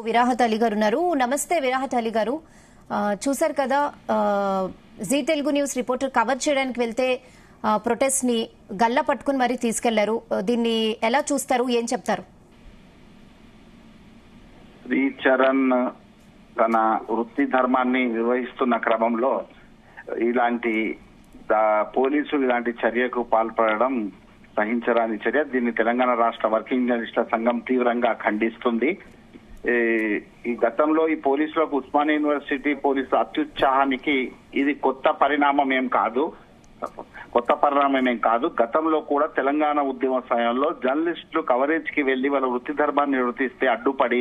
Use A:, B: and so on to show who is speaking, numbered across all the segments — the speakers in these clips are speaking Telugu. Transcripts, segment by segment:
A: విరాహత్ అలీ గారు ఉన్నారు. నమస్తే విరాహత్ అలీ గారు. చూశారు కదా, Zee Telugu news reporter cover చేయడానికి వెళ్తే ప్రొటెస్ట్ ని గల్లా పట్టుకుని మరీ తీసుకెళ్లారు. దీన్ని ఎలా చూస్తారు, ఏం చెప్తారు?
B: శ్రీచరణ్ తన వృత్తి ధర్మాన్ని నిర్వహిస్తున్న క్రమంలో ఇలాంటి పోలీసులు ఇలాంటి చర్యకు పాల్పడడం సహించరాని చర్య. దీన్ని తెలంగాణ రాష్ట్ర వర్కింగ్ జర్నలిస్టుల సంఘం తీవ్రంగా ఖండిస్తుంది. ఈ గతంలో ఈ పోలీసులకు ఉస్మానియా యూనివర్సిటీ పోలీసుల అత్యుత్సాహానికి ఇది కొత్త పరిణామం ఏం కాదు. గతంలో కూడా తెలంగాణ ఉద్యమ సమయంలో జర్నలిస్టులు కవరేజ్ కి వెళ్లి వాళ్ళ వృత్తి ధర్మాన్ని నిర్వర్తిస్తే అడ్డుపడి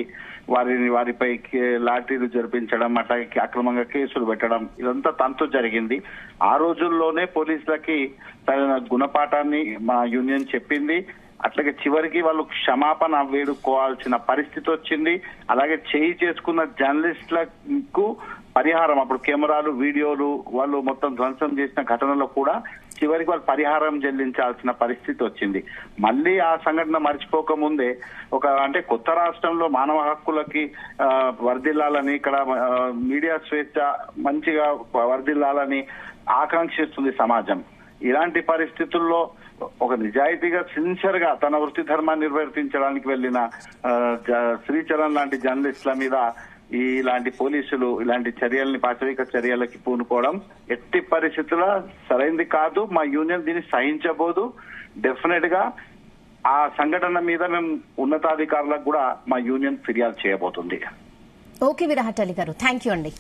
B: వారిపై లాఠీలు జరిపించడం, అట్లాగే అక్రమంగా కేసులు పెట్టడం, ఇదంతా తంతు జరిగింది. ఆ రోజుల్లోనే పోలీసులకి తన గుణపాఠాన్ని మా యూనియన్ చెప్పింది. అట్లాగే చివరికి వాళ్ళు క్షమాపణ వేడుకోవాల్సిన పరిస్థితి వచ్చింది. అలాగే చేయి చేసుకున్న జర్నలిస్టులకు పరిహారం, అప్పుడు కెమెరాలు వీడియోలు వాళ్ళు మొత్తం ధ్వంసం చేసిన ఘటనలో కూడా చివరికి వాళ్ళు పరిహారం చెల్లించాల్సిన పరిస్థితి వచ్చింది. మళ్ళీ ఆ సంఘటన మర్చిపోకముందే అంటే కొత్త రాష్ట్రంలో మానవ హక్కులకి వర్ధిల్లాలని, ఇక్కడ మీడియా స్వేచ్ఛ మంచిగా వర్ధిల్లాలని ఆకాంక్షిస్తుంది సమాజం. ఇలాంటి పరిస్థితుల్లో ఒక నిజాయితీగా సిన్సియర్ గా తన వృత్తి ధర్మాన్ని నిర్వర్తించడానికి వెళ్లిన శ్రీచరణ్ లాంటి జర్నలిస్టుల మీద ఇలాంటి పోలీసులు ఇలాంటి చర్యల్ని, పాశవిక చర్యలకి పూనుకోవడం ఎట్టి పరిస్థితుల్లో సరైంది కాదు. మా యూనియన్ దీన్ని సహించబోదు. డెఫినెట్ గా ఆ సంఘటన మీద మేము ఉన్నతాధికారులకు కూడా మా యూనియన్ ఫిర్యాదు చేయబోతుంది.
A: ఓకే విరాహత్ అలీ గారు, థ్యాంక్ యూ అండి.